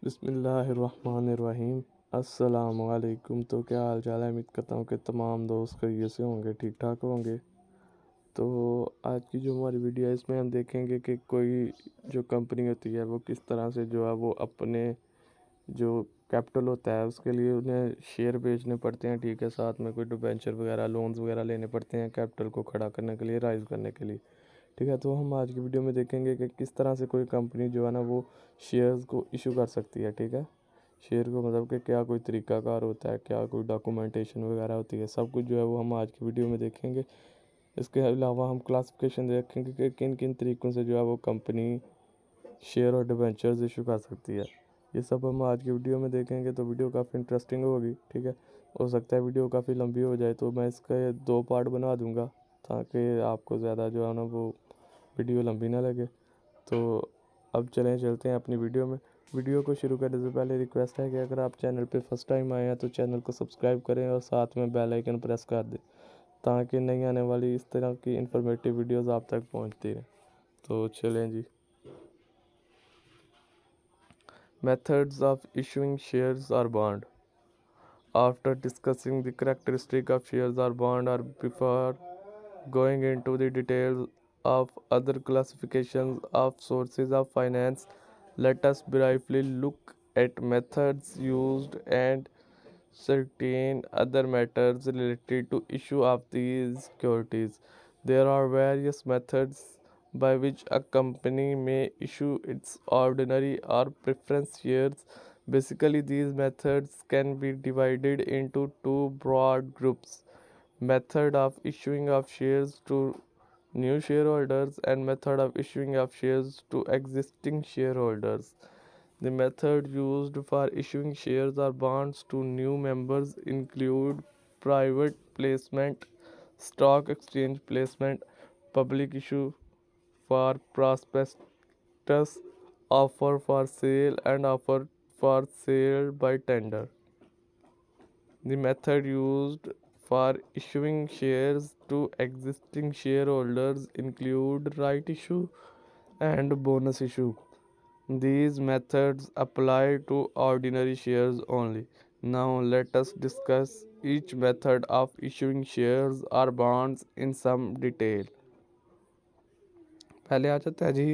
बिस्मिल्लाहिर्रहमानिर्रहीम। अस्सलामुअलैकुम। तो क्या हाल चाल है? उम्मीद करता हूँ कि तमाम दोस्त खैरियत से होंगे, ठीक ठाक होंगे। तो आज की जो हमारी वीडियो है इसमें हम देखेंगे कि कोई जो कंपनी होती है वो किस तरह से जो है वो अपने जो कैपिटल होता है उसके लिए उन्हें शेयर बेचने पड़ते हैं, ठीक है। साथ में कोई डिबेंचर वगैरह लोन्स वगैरह लेने पड़ते हैं कैपिटल को खड़ा करने के लिए, राइज करने के लिए, ठीक है। तो हम आज की वीडियो में देखेंगे कि किस तरह से कोई कंपनी जो है ना वो शेयर्स को इशू कर सकती है, ठीक है। शेयर को मतलब कि क्या कोई तरीकाकार होता है, क्या कोई डॉक्यूमेंटेशन वगैरह होती है, सब कुछ जो है वो हम आज की वीडियो में देखेंगे। इसके अलावा हम क्लासिफिकेशन देखेंगे कि किन किन तरीक़ों से जो है वो कंपनी शेयर और डिबेंचर्स इशू कर सकती है। ये सब हम आज की वीडियो में देखेंगे, तो वीडियो काफ़ी इंटरेस्टिंग होगी, ठीक है। हो सकता है वीडियो काफ़ी लंबी हो जाए, तो मैं इसका 2 पार्ट बना दूंगा ताकि आपको ज़्यादा जो है ना वो वीडियो लंबी ना लगे। तो अब चलते हैं अपनी वीडियो में। वीडियो को शुरू करने से पहले रिक्वेस्ट है कि अगर आप चैनल पे फर्स्ट टाइम आए हैं तो चैनल को सब्सक्राइब करें और साथ में बेल आइकन प्रेस कर दें ताकि नई आने वाली इस तरह की इंफॉर्मेटिव वीडियोस आप तक पहुंचती रहें। तो चलें जी। मेथड्स ऑफ इशूइंग शेयर्स और bond. After discussing the characteristic of shares or bond, or before going into the details of other classifications of sources of finance, let us briefly look at methods used and certain other matters related to issue of these securities. There are various methods by which a company may issue its ordinary or preference shares. Basically, these methods can be divided into two broad groups: method of issuing of shares to new shareholders and method of issuing of shares to existing shareholders. The method used for issuing shares or bonds to new members include private placement, stock exchange placement, public issue for prospectus, offer for sale, and offer for sale by tender. The method used for issuing shares to existing shareholders include right issue and bonus issue. These methods apply to ordinary shares only. Now let us discuss each method of issuing shares or bonds in some detail. पहले आ जाता है जी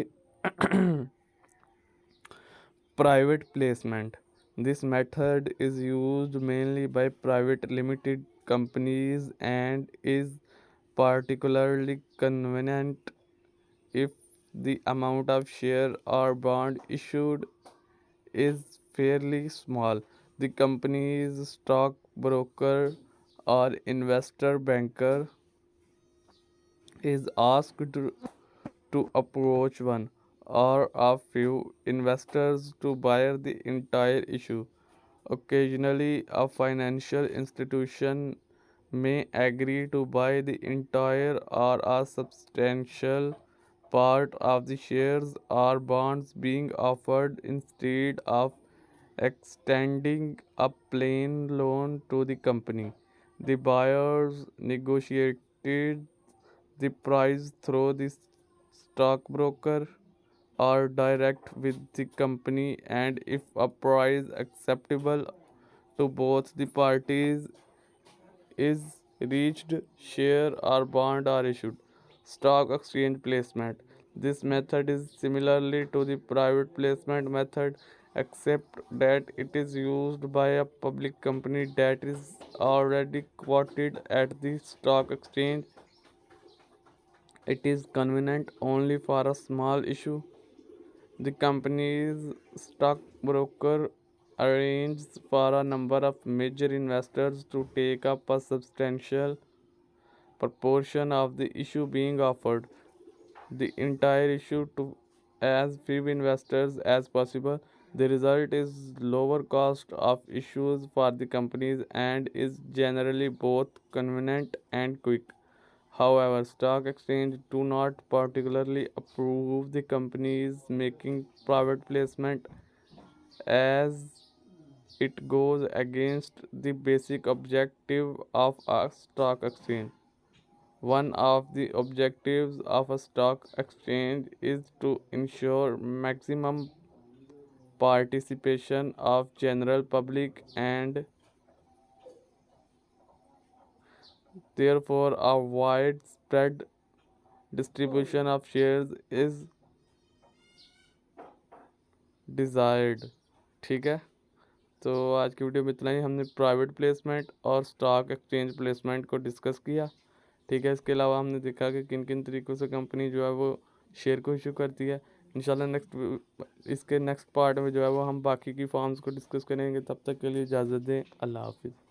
private placement. This method is used mainly by private limited companies and is particularly convenient if the amount of share or bond issued is fairly small. The company's stockbroker or investor banker is asked to approach one or a few investors to buy the entire issue. Occasionally, a financial institution may agree to buy the entire or a substantial part of the shares or bonds being offered instead of extending a plain loan to the company. The buyers negotiated the price through the stockbroker or direct with the company, and if a price acceptable to both the parties is reached, share or bond are issued. Stock exchange placement. This method is similarly to the private placement method, except that it is used by a public company that is already quoted at the stock exchange. It is convenient only for a small issue. The company's stockbroker arranges for a number of major investors to take up a substantial proportion of the issue being offered, the entire issue, to as few investors as possible. The result is lower cost of issues for the companies and is generally both convenient and quick. However, stock exchange do not particularly approve the companies making private placement, as it goes against the basic objective of a stock exchange. One of the objectives of a stock exchange is to ensure maximum participation of general public, and therefore a widespread distribution of shares is desired। ठीक है, तो आज की video में इतना ही। हमने private placement और stock exchange placement को डिस्कस किया। ठीक है, इसके अलावा हमने देखा कि किन किन तरीक़ों से कंपनी जो है वो शेयर को इशू करती है। इंशाल्लाह इसके नेक्स्ट पार्ट में जो है वो हम बाकी की फॉर्म्स को डिस्कस करेंगे। तब तक के लिए इजाज़त दें। अल्लाह हाफिज़।